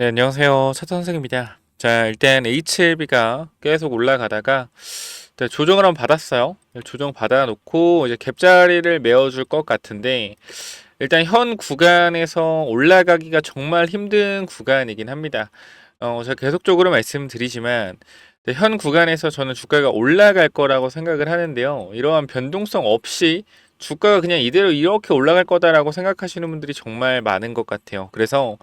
네, 안녕하세요. 차트 선생입니다. 자, 일단 HLB가 계속 올라가다가 일단 조정을 한번 받았어요. 조정 받아놓고 이제 갭자리를 메워줄 것 같은데 일단 현 구간에서 올라가기가 정말 힘든 구간이긴 합니다. 제가 계속적으로 말씀드리지만 현 구간에서 저는 주가가 올라갈 거라고 생각을 하는데요. 이러한 변동성 없이 주가가 그냥 이대로 이렇게 올라갈 거다라고 생각하시는 분들이 정말 많은 것 같아요. 그래서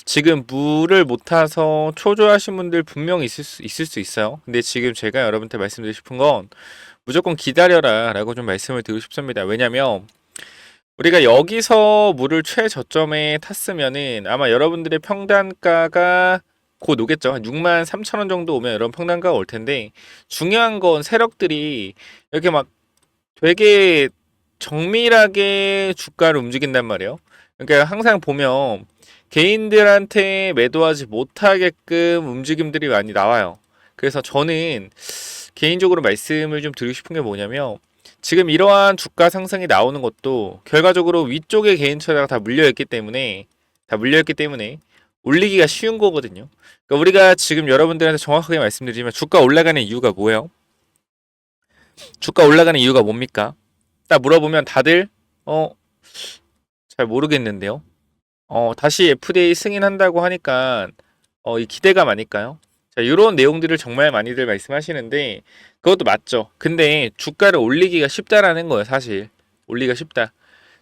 지금 물을 못 타서 초조하신 분들 분명히 있을 수 있어요. 근데 지금 제가 여러분한테 말씀드리고 싶은 건 무조건 기다려라 라고 좀 말씀을 드리고 싶습니다. 왜냐면 우리가 여기서 물을 최저점에 탔으면은 아마 여러분들의 평단가가 곧 오겠죠. 한 6만 3천 원 정도 오면 여러분 평단가가 올 텐데 중요한 건 세력들이 이렇게 막 되게 정밀하게 주가를 움직인단 말이에요. 그러니까 항상 보면 개인들한테 매도하지 못하게끔 움직임들이 많이 나와요. 그래서 저는 개인적으로 말씀을 좀 드리고 싶은 게 뭐냐면 지금 이러한 주가 상승이 나오는 것도 결과적으로 위쪽에 개인 투자가 다 물려있기 때문에 올리기가 쉬운 거거든요. 그러니까 우리가 지금 여러분들한테 정확하게 말씀드리면 주가 올라가는 이유가 뭐예요? 주가 올라가는 이유가 뭡니까? 딱 물어보면 다들 어, 잘 모르겠는데요. 다시 FDA 승인한다고 하니까 이 기대감 아닐까요? 자, 이런 내용들을 정말 많이들 말씀하시는데 그것도 맞죠. 근데 주가를 올리기가 쉽다라는 거예요, 사실. 올리기가 쉽다.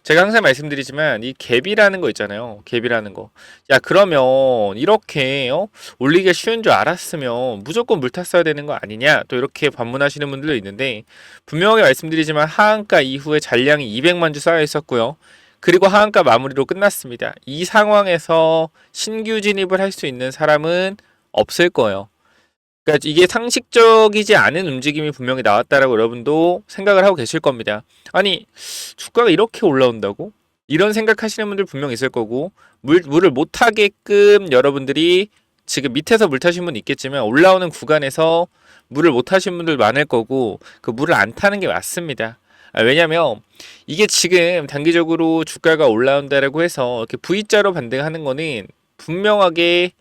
제가 항상 말씀드리지만 이 갭이라는 거 있잖아요. 갭이라는 거. 야, 그러면 이렇게 올리기가 쉬운 줄 알았으면 무조건 물 탔어야 되는 거 아니냐? 또 이렇게 반문하시는 분들도 있는데 분명하게 말씀드리지만 하한가 이후에 잔량이 200만 주 쌓여 있었고요. 그리고 하한가 마무리로 끝났습니다. 이 상황에서 신규 진입을 할 수 있는 사람은 없을 거예요. 그러니까 이게 상식적이지 않은 움직임이 분명히 나왔다라고 여러분도 생각을 하고 계실 겁니다. 아니, 주가가 이렇게 올라온다고? 이런 생각하시는 분들 분명 있을 거고 물을 못 타게끔 여러분들이 지금 밑에서 물 타신 분 있겠지만 올라오는 구간에서 물을 못 타신 분들 많을 거고 그 물을 안 타는 게 맞습니다. 왜냐면 이게 지금 단기적으로 주가가 올라온다라고 해서 이렇게 V자로 반등하는 거는 분명하게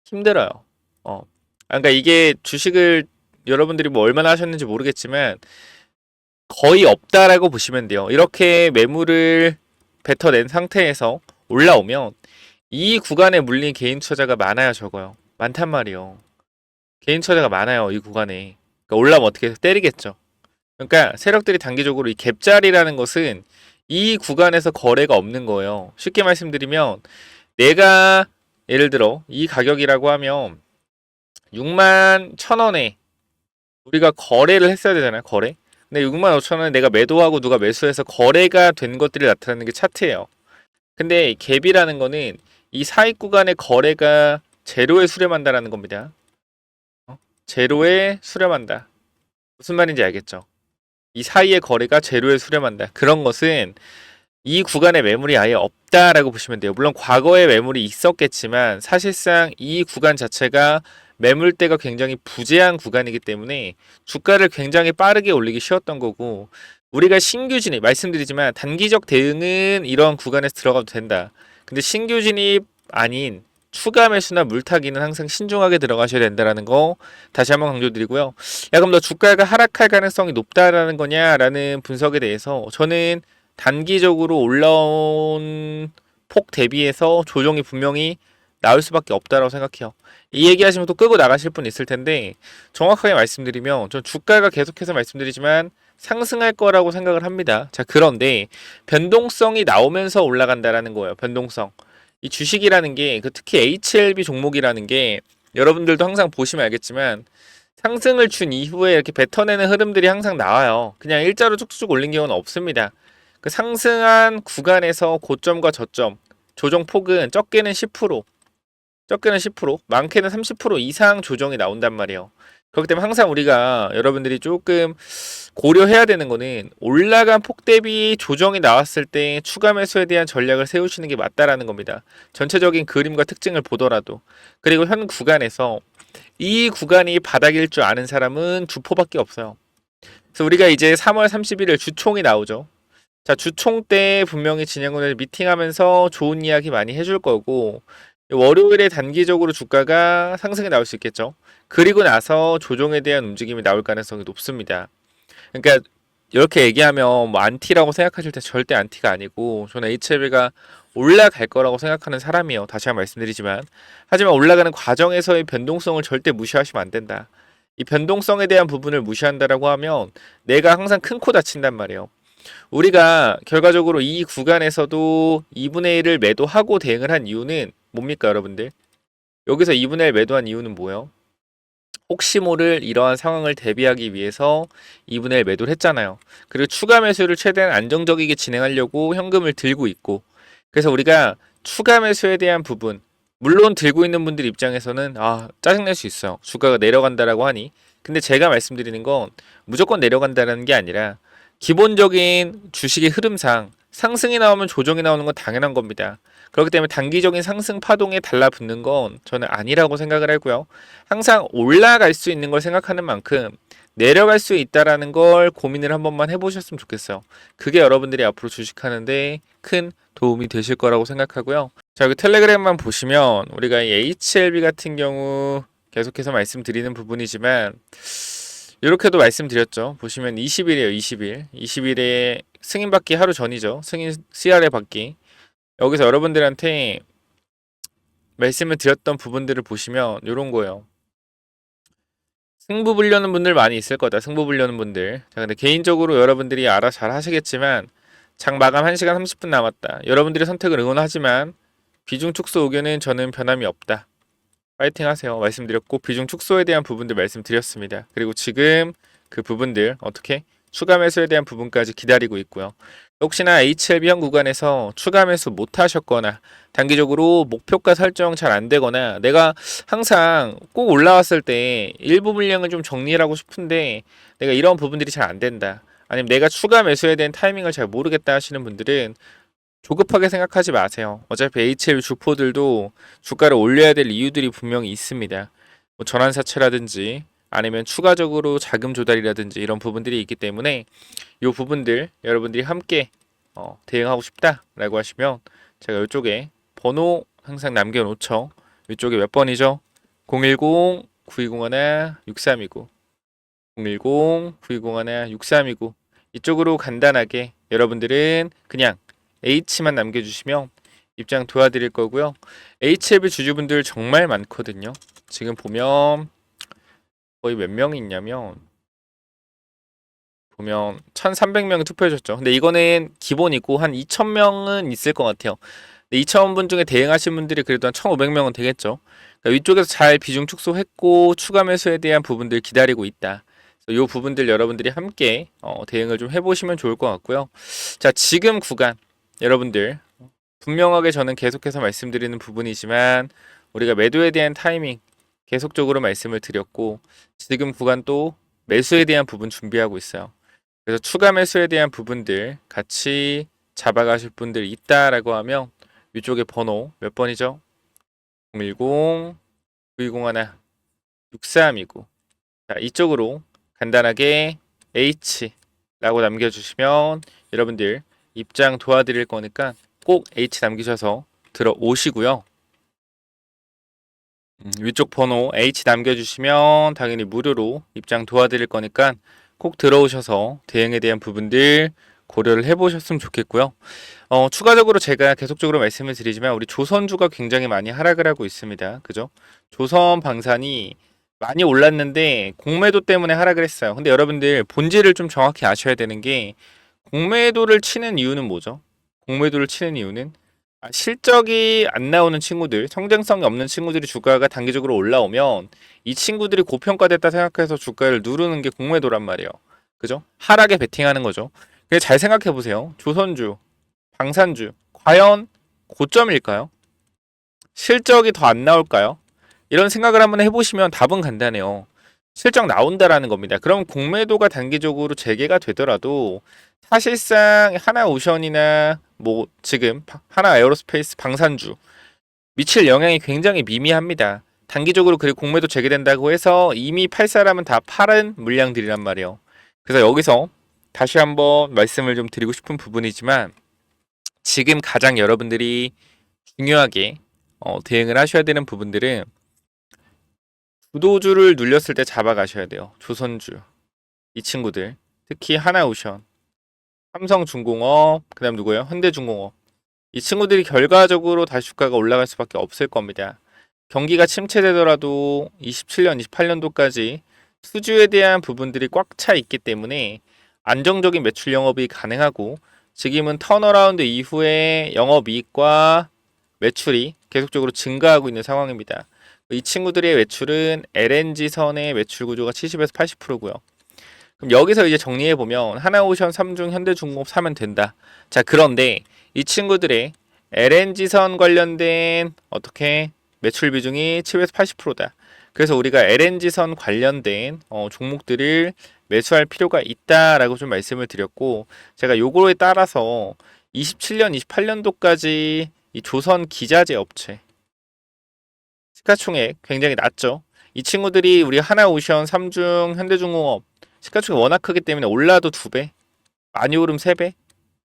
힘들어요. 어. 그러니까 이게 주식을 여러분들이 뭐 얼마나 하셨는지 모르겠지만 거의 없다라고 보시면 돼요. 이렇게 매물을 뱉어낸 상태에서 올라오면 이 구간에 물린 개인 투자가 많아요, 적어요. 많단 말이에요. 개인 투자가 많아요, 이 구간에. 그러니까 올라오면 어떻게 해서 때리겠죠. 그러니까 세력들이 단기적으로 이 갭자리라는 것은 이 구간에서 거래가 없는 거예요. 쉽게 말씀드리면 내가 예를 들어 이 가격이라고 하면 6만 1,000원에 우리가 거래를 했어야 되잖아요. 거래. 근데 6만 5천 원에 내가 매도하고 누가 매수해서 거래가 된 것들이 나타나는 게 차트예요. 근데 갭이라는 거는 이 사익 구간의 거래가 제로에 수렴한다라는 겁니다. 제로에 수렴한다. 무슨 말인지 알겠죠? 이 사이의 거래가 제로에 수렴한다. 그런 것은 이 구간에 매물이 아예 없다라고 보시면 돼요. 물론 과거에 매물이 있었겠지만 사실상 이 구간 자체가 매물대가 굉장히 부재한 구간이기 때문에 주가를 굉장히 빠르게 올리기 쉬웠던 거고 우리가 신규 진입 말씀드리지만 단기적 대응은 이런 구간에서 들어가도 된다. 근데 신규 진입 아닌 추가 매수나 물타기는 항상 신중하게 들어가셔야 된다라는 거 다시 한번 강조드리고요. 야, 그럼 너 주가가 하락할 가능성이 높다라는 거냐라는 분석에 대해서 저는 단기적으로 올라온 폭 대비해서 조정이 분명히 나올 수밖에 없다라고 생각해요. 이 얘기하시면 또 끄고 나가실 분 있을 텐데 정확하게 말씀드리면 전 주가가 계속해서 말씀드리지만 상승할 거라고 생각을 합니다. 자, 그런데 변동성이 나오면서 올라간다라는 거예요. 변동성. 이 주식이라는 게 특히 HLB 종목이라는 게 여러분들도 항상 보시면 알겠지만 상승을 준 이후에 이렇게 뱉어내는 흐름들이 항상 나와요. 그냥 일자로 쭉쭉 올린 경우는 없습니다. 그 상승한 구간에서 고점과 저점 조정폭은 적게는 10%, 많게는 30% 이상 조정이 나온단 말이에요. 그렇기 때문에 항상 우리가 여러분들이 조금 고려해야 되는 거는 올라간 폭 대비 조정이 나왔을 때 추가 매수에 대한 전략을 세우시는 게 맞다라는 겁니다. 전체적인 그림과 특징을 보더라도. 그리고 현 구간에서 이 구간이 바닥일 줄 아는 사람은 주포밖에 없어요. 그래서 우리가 이제 3월 31일 주총이 나오죠. 자, 주총 때 분명히 진행을 미팅하면서 좋은 이야기 많이 해줄 거고 월요일에 단기적으로 주가가 상승이 나올 수 있겠죠. 그리고 나서 조정에 대한 움직임이 나올 가능성이 높습니다. 그러니까 이렇게 얘기하면 뭐 안티라고 생각하실 때 절대 안티가 아니고 저는 HLB가 올라갈 거라고 생각하는 사람이에요. 다시 한번 말씀드리지만 하지만 올라가는 과정에서의 변동성을 절대 무시하시면 안 된다. 이 변동성에 대한 부분을 무시한다라고 하면 내가 항상 큰 코 다친단 말이에요. 우리가 결과적으로 이 구간에서도 2분의 1을 매도하고 대응을 한 이유는 뭡니까, 여러분들? 여기서 2분의 1 매도한 이유는 뭐예요? 혹시 모를 이러한 상황을 대비하기 위해서 2분의 1 매도를 했잖아요. 그리고 추가 매수를 최대한 안정적이게 진행하려고 현금을 들고 있고, 그래서 우리가 추가 매수에 대한 부분, 물론 들고 있는 분들 입장에서는 짜증낼 수 있어요. 주가가 내려간다라고 하니. 근데 제가 말씀드리는 건 무조건 내려간다는 게 아니라 기본적인 주식의 흐름상 상승이 나오면 조정이 나오는 건 당연한 겁니다. 그렇기 때문에 단기적인 상승 파동에 달라붙는 건 저는 아니라고 생각을 하고요. 항상 올라갈 수 있는 걸 생각하는 만큼 내려갈 수 있다라는 걸 고민을 한 번만 해보셨으면 좋겠어요. 그게 여러분들이 앞으로 주식하는데 큰 도움이 되실 거라고 생각하고요. 자, 여기 텔레그램만 보시면 우리가 이 HLB 같은 경우 계속해서 말씀드리는 부분이지만 이렇게도 말씀드렸죠. 보시면 20일이에요. 20일. 20일에 승인 받기 하루 전이죠. 승인 CR에 받기. 여기서 여러분들한테 말씀을 드렸던 부분들을 보시면 이런 거예요. 승부 보려는 분들 많이 있을 거다. 승부 보려는 분들. 자, 근데 개인적으로 여러분들이 알아 잘 하시겠지만 장 마감 1시간 30분 남았다. 여러분들의 선택을 응원하지만 비중 축소 의견은 저는 변함이 없다. 파이팅 하세요. 말씀드렸고 비중 축소에 대한 부분들 말씀드렸습니다. 그리고 지금 그 부분들 어떻게 추가 매수에 대한 부분까지 기다리고 있고요. 혹시나 HLB 현 구간에서 추가 매수 못 하셨거나 단기적으로 목표가 설정 잘 안 되거나 내가 항상 꼭 올라왔을 때 일부 물량을 좀 정리를 하고 싶은데 내가 이런 부분들이 잘 안 된다. 아니면 내가 추가 매수에 대한 타이밍을 잘 모르겠다 하시는 분들은 조급하게 생각하지 마세요. 어차피 HL 주포들도 주가를 올려야 될 이유들이 분명히 있습니다. 뭐 전환 사채라든지 아니면 추가적으로 자금 조달이라든지 이런 부분들이 있기 때문에 이 부분들 여러분들이 함께 대응하고 싶다라고 하시면 제가 이쪽에 번호 항상 남겨놓죠. 이쪽에 몇 번이죠? 010-9201-6329 010-9201-6329 이쪽으로 간단하게 여러분들은 그냥 H만 남겨주시면 입장 도와드릴 거고요. HLB 주주분들 정말 많거든요. 지금 보면 거의 몇 명이 있냐면 보면 1,300명이 투표해줬죠. 근데 이거는 기본이고 한 2,000명은 있을 것 같아요. 2,000분 중에 대응하신 분들이 그래도 한 1,500명은 되겠죠. 그러니까 위쪽에서 잘 비중 축소했고 추가 매수에 대한 부분들 기다리고 있다. 이 부분들 여러분들이 함께 대응을 좀 해보시면 좋을 것 같고요. 자, 지금 구간 여러분들 분명하게 저는 계속해서 말씀드리는 부분이지만 우리가 매도에 대한 타이밍 계속적으로 말씀을 드렸고 지금 구간 또 매수에 대한 부분 준비하고 있어요. 그래서 추가 매수에 대한 부분들 같이 잡아가실 분들이 있다라고 하면 위쪽에 번호 몇 번이죠? 010 9201 6329 자, 이쪽으로 간단하게 H라고 남겨주시면 여러분들 입장 도와드릴 거니까 꼭 H 남기셔서 들어오시고요. 위쪽 번호 H 남겨주시면 당연히 무료로 입장 도와드릴 거니까 꼭 들어오셔서 대응에 대한 부분들 고려를 해보셨으면 좋겠고요. 추가적으로 제가 계속적으로 말씀을 드리지만 우리 조선주가 굉장히 많이 하락을 하고 있습니다. 그죠? 조선 방산이 많이 올랐는데 공매도 때문에 하락을 했어요. 근데 여러분들 본질을 좀 정확히 아셔야 되는 게 공매도를 치는 이유는 뭐죠? 공매도를 치는 이유는 실적이 안 나오는 친구들, 성장성이 없는 친구들이 주가가 단기적으로 올라오면 이 친구들이 고평가됐다 생각해서 주가를 누르는 게 공매도란 말이에요. 그죠? 하락에 베팅하는 거죠. 근데 잘 생각해 보세요. 조선주, 방산주, 과연 고점일까요? 실적이 더 안 나올까요? 이런 생각을 한번 해보시면 답은 간단해요. 실적 나온다라는 겁니다. 그럼 공매도가 단기적으로 재개가 되더라도 사실상 하나오션이나 뭐 지금 하나 에어로스페이스 방산주 미칠 영향이 굉장히 미미합니다. 단기적으로 그 공매도 재개된다고 해서 이미 팔 사람은 다 팔은 물량들이란 말이에요. 그래서 여기서 다시 한번 말씀을 좀 드리고 싶은 부분이지만 지금 가장 여러분들이 중요하게 대응을 하셔야 되는 부분들은 주도주를 눌렸을 때 잡아가셔야 돼요. 조선주 이 친구들 특히 하나오션, 삼성중공업, 그다음 누구예요? 현대중공업. 이 친구들이 결과적으로 다시 주가가 올라갈 수밖에 없을 겁니다. 경기가 침체되더라도 27년, 28년도까지 수주에 대한 부분들이 꽉 차 있기 때문에 안정적인 매출 영업이 가능하고 지금은 턴어라운드 이후에 영업이익과 매출이 계속적으로 증가하고 있는 상황입니다. 이 친구들의 매출은 LNG선의 매출 구조가 70에서 80%고요. 그럼 여기서 이제 정리해보면 하나오션, 삼중, 현대중공업 사면 된다. 자, 그런데 이 친구들의 LNG선 관련된 어떻게 매출 비중이 7에서 80%다. 그래서 우리가 LNG선 관련된 종목들을 매수할 필요가 있다라고 좀 말씀을 드렸고 제가 요거에 따라서 27년, 28년도까지 이 조선 기자재 업체 시가총액 굉장히 낮죠. 이 친구들이 우리 하나오션, 삼중, 현대중공업 시가총액이 워낙 크기 때문에 올라도 2배, 많이 오름 3배.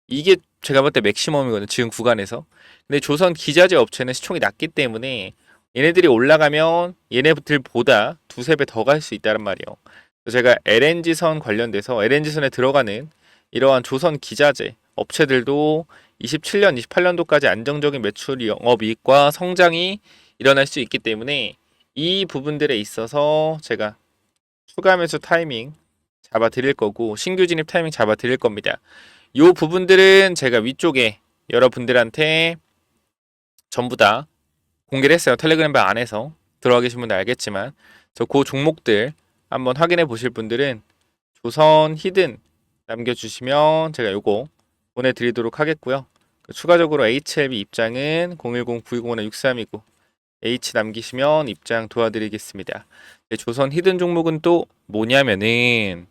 이게 제가 볼 때 맥시멈이거든요. 지금 구간에서. 근데 조선 기자재 업체는 시총이 낮기 때문에 얘네들이 올라가면 얘네들보다 2~3배 더 갈 수 있다는 말이에요. 그래서 제가 LNG선 관련돼서 LNG선에 들어가는 이러한 조선 기자재 업체들도 27년, 28년도까지 안정적인 매출 영업이익과 성장이 일어날 수 있기 때문에 이 부분들에 있어서 제가 추가 매수 타이밍 잡아 드릴 거고 신규 진입 타이밍 잡아 드릴 겁니다. 요 부분들은 제가 위쪽에 여러분들한테 전부 다 공개를 했어요. 텔레그램방 안에서 들어가 계신 분들 알겠지만 그 종목들 한번 확인해 보실 분들은 조선 히든 남겨주시면 제가 요거 보내드리도록 하겠고요. 추가적으로 HLB 입장은 010-9201-6329 H 남기시면 입장 도와드리겠습니다. 조선 히든 종목은 또 뭐냐면은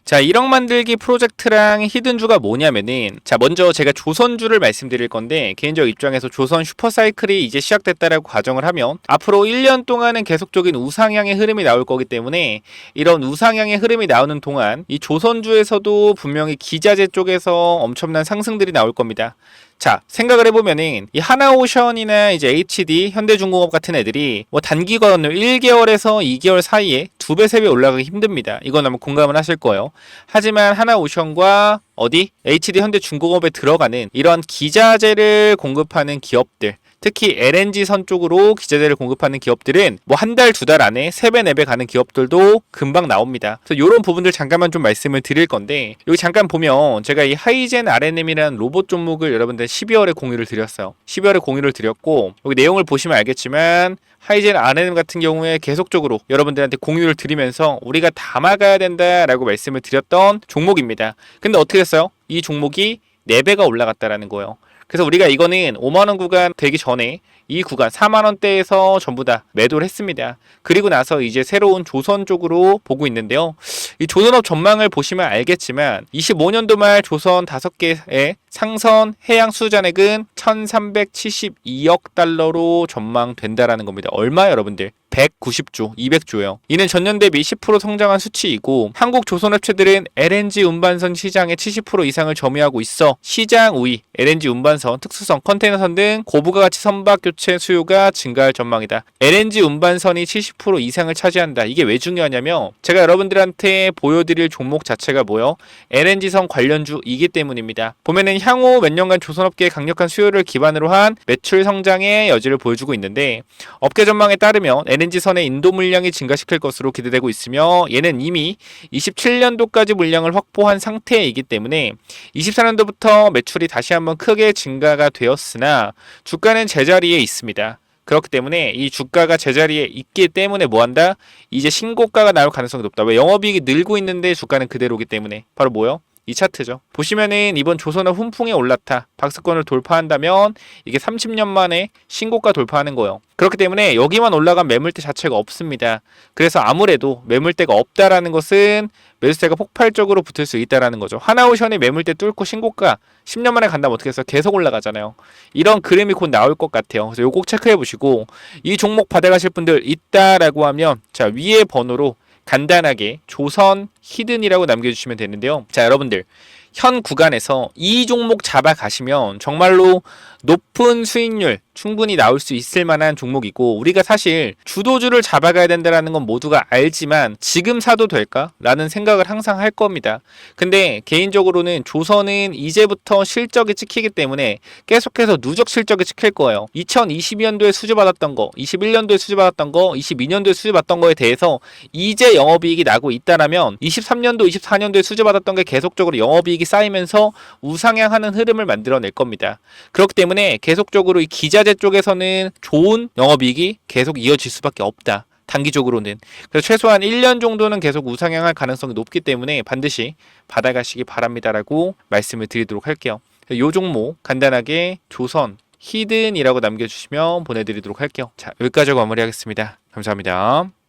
자 1억 만들기 프로젝트랑 히든주가 뭐냐면은 자 먼저 제가 조선주를 말씀드릴 건데 개인적 입장에서 조선 슈퍼사이클이 이제 시작됐다라고 가정을 하면 앞으로 1년 동안은 계속적인 우상향의 흐름이 나올 거기 때문에 이런 우상향의 흐름이 나오는 동안 이 조선주에서도 분명히 기자재 쪽에서 엄청난 상승들이 나올 겁니다. 자 생각을 해보면은 이 하나오션이나 이제 HD, 현대중공업 같은 애들이 뭐 단기간으로 1개월에서 2개월 사이에 2배, 3배 올라가기 힘듭니다. 이건 아마 공감을 하실 거예요. 하지만 하나오션과 어디? HD, 현대중공업에 들어가는 이런 기자재를 공급하는 기업들 특히 LNG선 쪽으로 기자재를 공급하는 기업들은 뭐 한 달, 2달 안에 3배, 4배 가는 기업들도 금방 나옵니다. 그래서 이런 부분들 잠깐만 좀 말씀을 드릴 건데 여기 잠깐 보면 제가 이 하이젠 RNM이라는 로봇 종목을 여러분들 12월에 공유를 드렸어요. 12월에 공유를 드렸고 여기 내용을 보시면 알겠지만 하이젠 RNM 같은 경우에 계속적으로 여러분들한테 공유를 드리면서 우리가 담아가야 된다라고 말씀을 드렸던 종목입니다. 근데 어떻게 됐어요? 이 종목이 4배가 올라갔다라는 거예요. 그래서 우리가 이거는 5만원 구간 되기 전에 이 구간 4만원대에서 전부 다 매도를 했습니다. 그리고 나서 이제 새로운 조선 쪽으로 보고 있는데요. 이 조선업 전망을 보시면 알겠지만 25년도 말 조선 5개의 상선 해양 수주잔액은 1372억 달러로 전망된다라는 겁니다. 얼마 여러분들? 190조, 200조예요. 이는 전년 대비 10% 성장한 수치이고 한국 조선업체들은 LNG 운반선 시장의 70% 이상을 점유하고 있어 시장 우위, LNG 운반선, 특수선, 컨테이너선 등 고부가 가치 선박 교체 수요가 증가할 전망이다. LNG 운반선이 70% 이상을 차지한다. 이게 왜 중요하냐면 제가 여러분들한테 보여드릴 종목 자체가 뭐요? LNG선 관련주이기 때문입니다. 보면은 향후 몇 년간 조선업계의 강력한 수요를 기반으로 한 매출 성장의 여지를 보여주고 있는데 업계 전망에 따르면 LNG선의 인도 물량이 증가시킬 것으로 기대되고 있으며 얘는 이미 27년도까지 물량을 확보한 상태이기 때문에 24년도부터 매출이 다시 한번 크게 증가가 되었으나 주가는 제자리에 있습니다. 그렇기 때문에 이 주가가 제자리에 있기 때문에 뭐한다? 이제 신고가가 나올 가능성이 높다. 왜? 영업이익이 늘고 있는데 주가는 그대로기 때문에. 바로 뭐요? 이 차트죠. 보시면은 이번 조선업 훈풍에 올랐다. 박스권을 돌파한다면 이게 30년 만에 신고가 돌파하는 거예요. 그렇기 때문에 여기만 올라간 매물대 자체가 없습니다. 그래서 아무래도 매물대가 없다라는 것은 매수세가 폭발적으로 붙을 수 있다라는 거죠. 하나오션이 매물대 뚫고 신고가 10년 만에 간다면 어떻게 해서 계속 올라가잖아요. 이런 그림이 곧 나올 것 같아요. 그래서 요거 꼭 체크해 보시고 이 종목 받아가실 분들 있다라고 하면 자 위에 번호로 간단하게 조선 히든이라고 남겨주시면 되는데요. 자 여러분들 현 구간에서 이 종목 잡아가시면 정말로 높은 수익률 충분히 나올 수 있을 만한 종목이고, 우리가 사실 주도주를 잡아가야 된다는 건 모두가 알지만 지금 사도 될까? 라는 생각을 항상 할 겁니다. 근데 개인적으로는 조선은 이제부터 실적이 찍히기 때문에 계속해서 누적 실적이 찍힐 거예요. 2022년도에 수주받았던 거, 21년도에 수주받았던 거, 22년도에 수주받았던 거에 대해서 이제 영업이익이 나고 있다라면 23년도, 24년도에 수주받았던 게 계속적으로 영업이익이 쌓이면서 우상향하는 흐름을 만들어낼 겁니다. 그렇기 때문에 계속적으로 이 기자재 쪽에서는 좋은 영업이익이 계속 이어질 수밖에 없다. 단기적으로는. 그래서 최소한 1년 정도는 계속 우상향할 가능성이 높기 때문에 반드시 받아가시기 바랍니다라고 말씀을 드리도록 할게요. 요 종목 간단하게 조선 히든이라고 남겨주시면 보내드리도록 할게요. 자, 여기까지 마무리하겠습니다. 감사합니다.